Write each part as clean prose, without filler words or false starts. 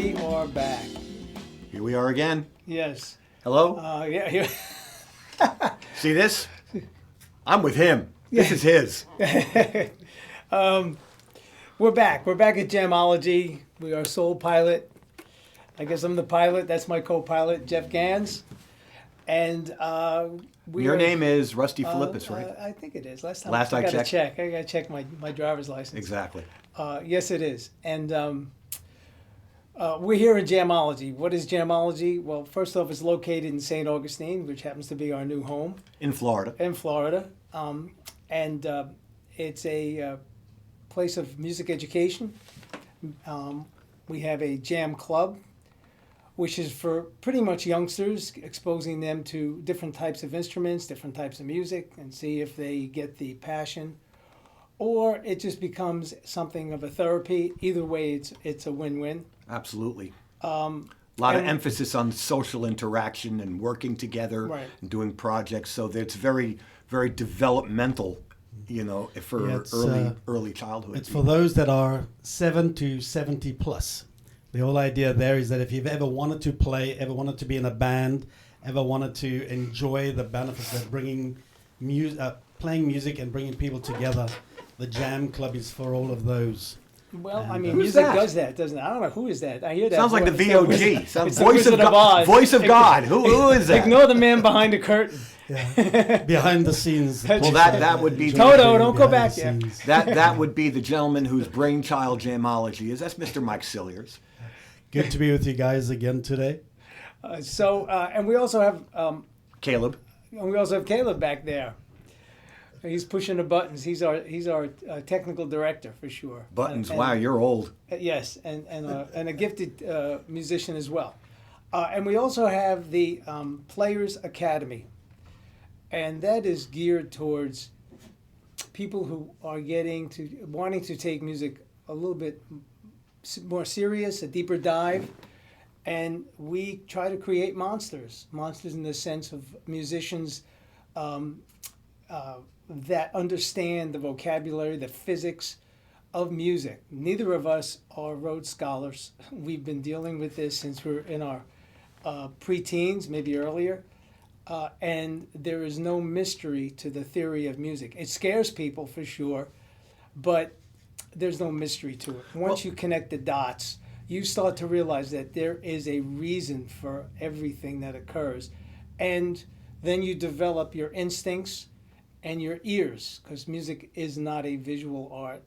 We are back. Here we are again. Yes. Hello? Yeah. See this? I'm with him. This is his. We're back. We're back at Jam-ology. We are sole pilot. I guess I'm the pilot. That's my co-pilot, Jeff Ganz. And Your name is Rusty Filippis, right? I think it is. Last I gotta checked. check. I gotta check my driver's license. Exactly. Yes, it is. And we're here in Jam-ology. What is Jam-ology? Well, first off, it's located in St. Augustine, which happens to be our new home. In Florida. And it's a place of music education. We have a jam club, which is for pretty much youngsters, exposing them to different types of instruments, different types of music, and see if they get the passion. Or it just becomes something of a therapy. Either way, it's a win-win. Absolutely. A lot of emphasis on social interaction and working together Right. and doing projects. So that it's very, very developmental, for early childhood. It's for those that are 7 to 70 plus. The whole idea there is that if you've ever wanted to play, ever wanted to be in a band, ever wanted to enjoy the benefits of playing music and bringing people together, the Jam Club is for all of those. Well, And, I mean, Who's music that? does that, doesn't it? I don't know who is that. I hear that. Sounds like the voice. VOG. It's Sounds the voice Wizard of of God. Oz. Voice of God. Who is that? Ignore the man behind the curtain. Yeah. Behind the scenes. Well, that would be Toto, don't go back behind the there. scenes. That would be the gentleman whose brainchild Jam-ology is. That's Mr. Mike Cilliers. Good to be with you guys again today. And we also have Caleb. Caleb back there. He's pushing the buttons. He's our technical director for sure. Buttons. And, Wow, you're old. yes, and a gifted musician as well. And we also have the Players Academy, and that is geared towards people who are wanting to take music a little bit more serious, a deeper dive. And we try to create monsters in the sense of musicians that understand the vocabulary, the physics of music. Neither of us are Rhodes Scholars. We've been dealing with this since we were in our pre-teens, maybe earlier. And there is no mystery to the theory of music. It scares people for sure, but there's no mystery to it. Once you connect the dots, you start to realize that there is a reason for everything that occurs. And then you develop your instincts and your ears, because music is not a visual art,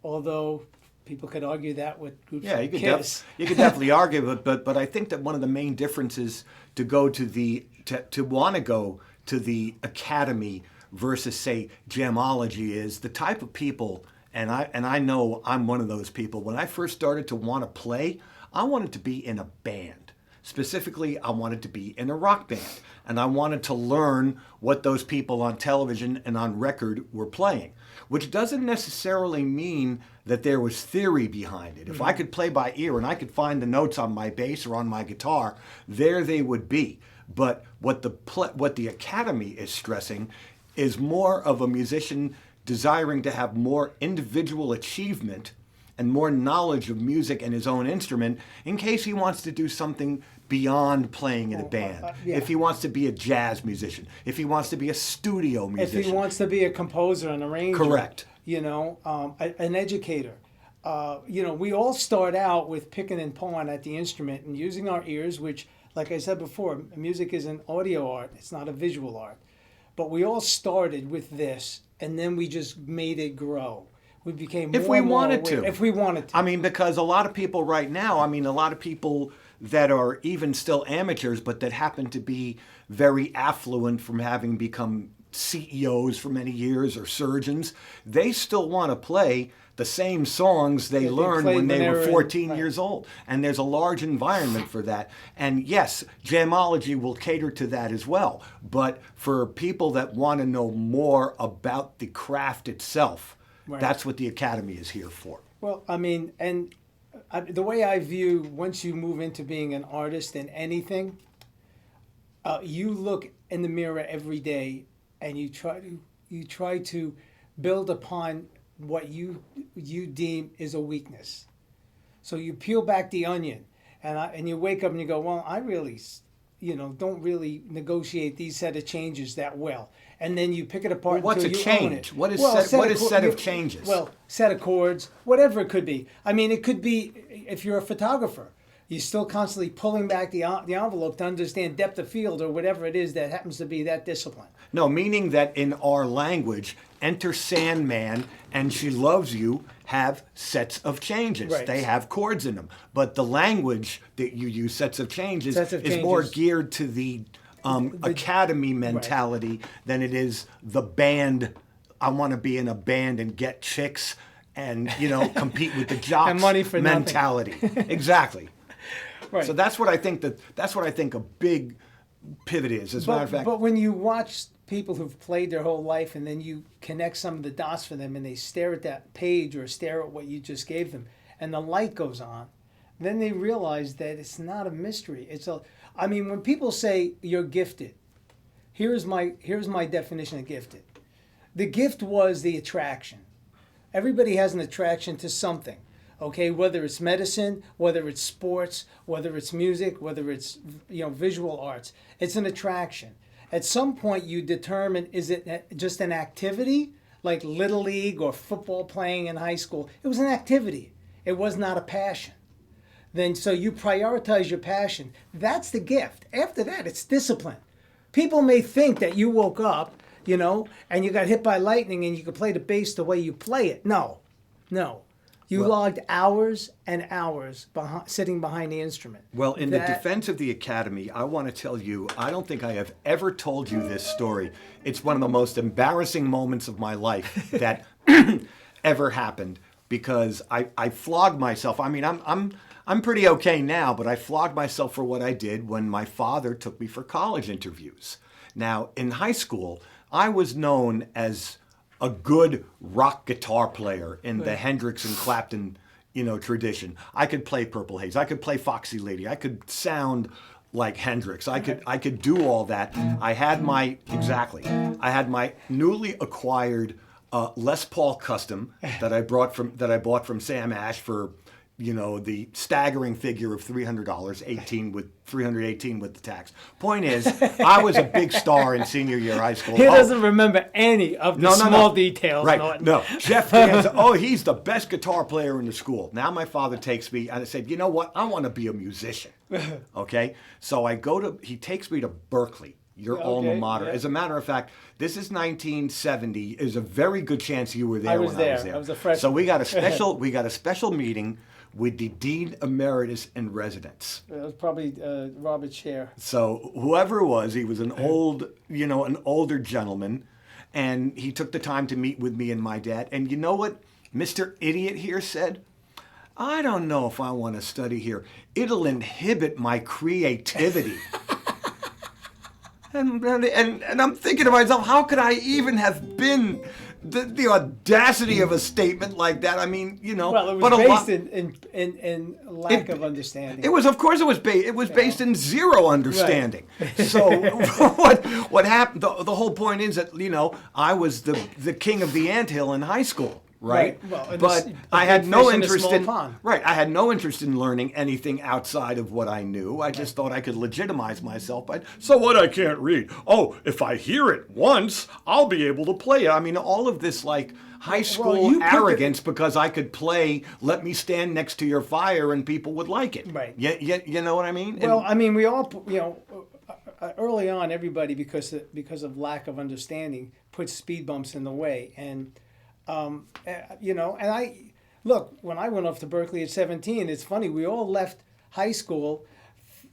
although people could argue that with groups like Kiss. You could definitely argue it, but I think that one of the main differences to want to go to the academy versus, say, Jam-ology is the type of people. And I know I'm one of those people. When I first started to want to play, I wanted to be in a band. Specifically, I wanted to be in a rock band. And I wanted to learn what those people on television and on record were playing, which doesn't necessarily mean that there was theory behind it. If I could play by ear and I could find the notes on my bass or on my guitar, there they would be. But what the Academy is stressing is more of a musician desiring to have more individual achievement and more knowledge of music and his own instrument in case he wants to do something beyond playing in a band. Yeah. If he wants to be a jazz musician, if he wants to be a studio musician. If he wants to be a composer, an arranger. Correct. An educator. We all start out with picking and pawing at the instrument and using our ears, which, like I said before, music is an audio art. It's not a visual art. But we all started with this, and then we just made it grow. We became more If we and more wanted aware. to. If we wanted to. I mean, because a lot of people right now, a lot of people that are even still amateurs, but that happen to be very affluent from having become CEOs for many years or surgeons, they still want to play the same songs they learned when they were 14 years old. And there's a large environment for that. And yes, Jam-ology will cater to that as well. But for people that want to know more about the craft itself, that's what the Academy is here for. Well, the way I view, once you move into being an artist in anything, you look in the mirror every day and you try to build upon what you deem is a weakness. So you peel back the onion and you wake up and you go, well, I really, don't really negotiate these set of changes that well. And then you pick it apart What's until a you change? own it. What is Well, set of changes? Well, set of chords, whatever it could be. I mean, it could be if you're a photographer, you're still constantly pulling back the envelope to understand depth of field or whatever it is that happens to be that discipline. No, meaning that in our language, Enter Sandman and She Loves You have sets of changes. Right. They have chords in them. But the language that you use, sets of changes, Sets of is more changes. geared to the academy mentality than it is the band. I want to be in a band and get chicks and, compete with the jocks And money for nothing. mentality. Exactly. Right. So that's what I think a big pivot is. As a matter of fact, But when you watch people who've played their whole life and then you connect some of the dots for them and they stare at that page or stare at what you just gave them and the light goes on, then they realize that it's not a mystery. When people say you're gifted, here's my definition of gifted. The gift was the attraction. Everybody has an attraction to something. Okay, whether it's medicine, whether it's sports, whether it's music, whether it's visual arts, it's an attraction. At some point, you determine, is it just an activity like Little League or football playing in high school? It was an activity. It was not a passion. Then so you prioritize your passion. That's the gift. After that, it's discipline. People may think that you woke up, and you got hit by lightning and you could play the bass the way you play it. No. You logged hours and hours sitting behind the instrument. Well, in the defense of the Academy, I want to tell you, I don't think I have ever told you this story. It's one of the most embarrassing moments of my life that ever happened because I flogged myself. I mean, I'm pretty okay now, but I flogged myself for what I did when my father took me for college interviews. Now, in high school, I was known as a good rock guitar player in the Hendrix and Clapton, tradition. I could play Purple Haze. I could play Foxy Lady. I could sound like Hendrix. I could do all that. I had my newly acquired Les Paul Custom that I bought from Sam Ash for the staggering figure of $318 with the tax. Point is, I was a big star in senior year high school. He doesn't remember any of the small details. Right? Norton. No, Jeff Ganz. He's the best guitar player in the school. Now my father takes me and I said, you know what? I want to be a musician. Okay, so he takes me to Berkeley, your alma mater. Yeah. As a matter of fact, this is 1970. There's a very good chance you were there. I was there. I was a freshman. So we got a special meeting with the Dean Emeritus in Residence. It was probably Robert Scher. So whoever it was, he was an older gentleman, and he took the time to meet with me and my dad. And you know what Mr. Idiot here said? I don't know if I want to study here. It'll inhibit my creativity. and I'm thinking to myself, how could I even have been the audacity of a statement like that? I mean, Well, it was based in lack of understanding. It was, of course, it was based in zero understanding. Right. So what happened? The whole point is that I was the king of the anthill in high school. Right, well, but I had no interest in I had no interest in learning anything outside of what I knew. I just thought I could legitimize myself by. So what? I can't read. Oh, if I hear it once, I'll be able to play it. I mean, all of this like high school arrogance because I could play. Let me stand next to your fire and people would like it. Right. You know what I mean? Well, I mean, we all early on, everybody because of lack of understanding puts speed bumps in the way and. Look, when I went off to Berkeley at 17, it's funny, we all left high school,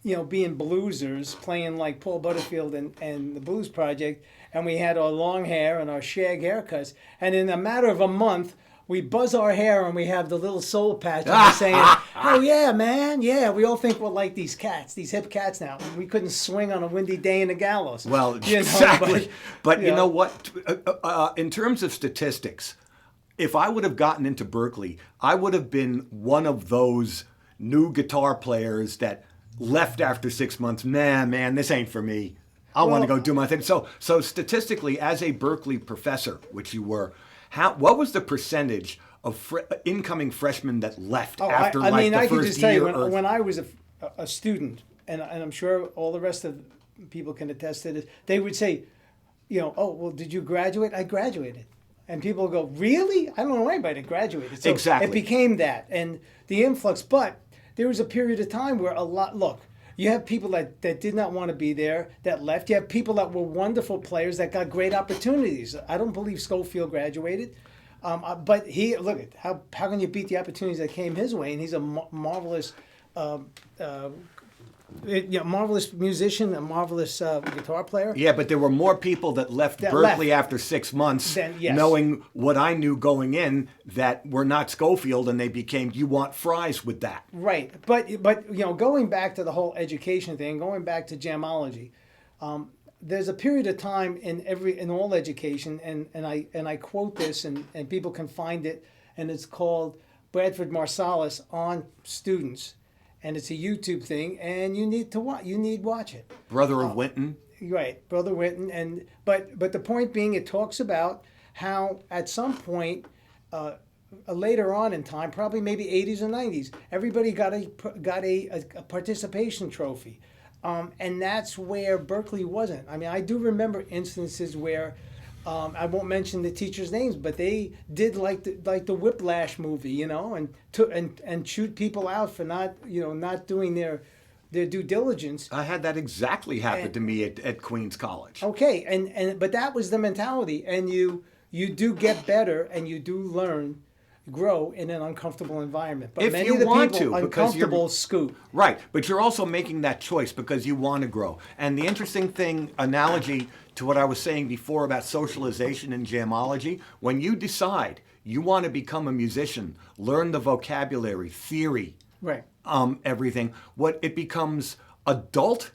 being bluesers, playing like Paul Butterfield and the Blues Project, and we had our long hair and our shag haircuts, and in a matter of a month, we buzz our hair and we have the little soul patch and we're saying, oh yeah, man, yeah, we all think we're like these hip cats now. We couldn't swing on a windy day in the gallows. Well, exactly. But you know what? In terms of statistics, if I would have gotten into Berkeley, I would have been one of those new guitar players that left after 6 months. Nah, man, this ain't for me. I want to go do my thing. So statistically, as a Berkeley professor, which you were, what was the percentage of incoming freshmen that left after the first year? I could just tell you, when I was a student, and I'm sure all the rest of people can attest to this, they would say, oh, well, did you graduate? I graduated. And people go, really? I don't know anybody that graduated. So Exactly. it became that. And the influx, but there was a period of time where look, you have people that did not want to be there, that left. You have people that were wonderful players that got great opportunities. I don't believe Schofield graduated. But look at how can you beat the opportunities that came his way? And he's a marvelous marvelous musician, a marvelous guitar player. Yeah, but there were more people that left Berkeley after 6 months, Yes. knowing what I knew going in, that were not Schofield, and they became, you want fries with that. Right, but going back to the whole education thing, going back to Jam-ology, there's a period of time in all education, and I quote this, and people can find it, and it's called Bradford Marsalis on students. And it's a YouTube thing, and you need to watch it. Brother of Winton. Right, Brother Winton, but the point being, it talks about how at some point later on in time, probably maybe 80s or 90s, everybody got a participation trophy, and that's where Berkeley wasn't. I mean, I do remember instances where. I won't mention the teachers' names, but they did like the Whiplash movie, and shoot people out for not doing their due diligence. I had that exactly happen to me at Queens College. Okay, but that was the mentality, and you do get better, and you do learn, grow in an uncomfortable environment. But If many you of the want people to, because uncomfortable scoop. Right, but you're also making that choice because you want to grow. And the interesting analogy to what I was saying before about socialization and Jam-ology, when you decide you want to become a musician, learn the vocabulary, theory, Right. Everything, what it becomes adult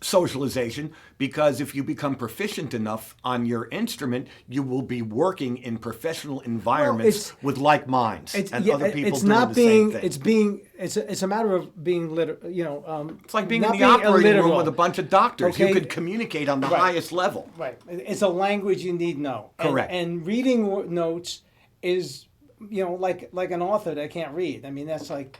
socialization, because if you become proficient enough on your instrument, you will be working in professional environments with like minds and other people doing the same thing. It's a matter of being It's like being not in the operating room illiteral. with a bunch of doctors. Okay. You could communicate on the Right. highest level. Right. It's a language you need to know. Correct. And reading notes is, like an author that can't read. I mean, that's like,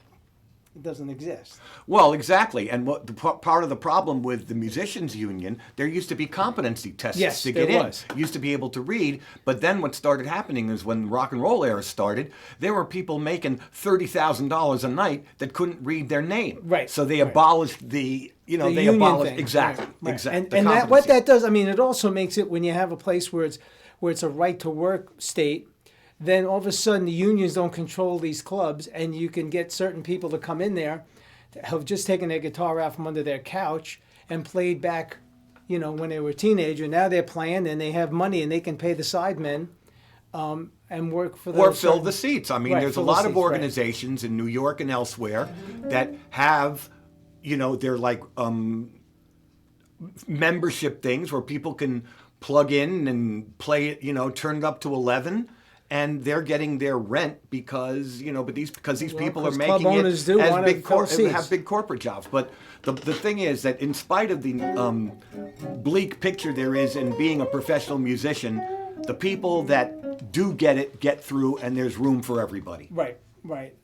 it doesn't exist. Well, exactly. And what part of the problem with the musicians union, there used to be competency tests Yes, to get there in. was. You used to be able to read, but then what started happening is when the rock and roll era started, there were people making $30,000 a night that couldn't read their name. Right, So they right. abolished the they union abolished thing. exactly, Right. exactly. And that, what that does, I mean, it also makes it, when you have a place where it's a right to work state, then all of a sudden the unions don't control these clubs, and you can get certain people to come in there that have just taken their guitar out from under their couch and played back, when they were a teenager. Now they're playing and they have money and they can pay the sidemen and work for Or those fill certain- the seats. I mean, Right, there's a fill the lot of seats, right. organizations in New York and elsewhere that have, they're like membership things where people can plug in and play it, turn it up to 11, and they're getting their rent because, but these people are 'cause club making owners it do as wanna big fill seats. have big corporate jobs. But the thing is that in spite of the bleak picture there is in being a professional musician, the people that do get through, and there's room for everybody. Right.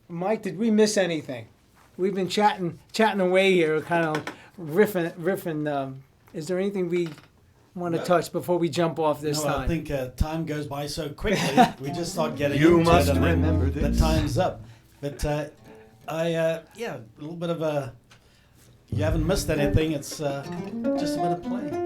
Mike, did we miss anything? We've been chatting away here, kind of riffing. Is there anything we want to touch before we jump off this No, time? I think time goes by so quickly. We just start getting You into must it, and then remember the this. time's up. But a little bit of a. You haven't missed anything. It's just a bit of playing.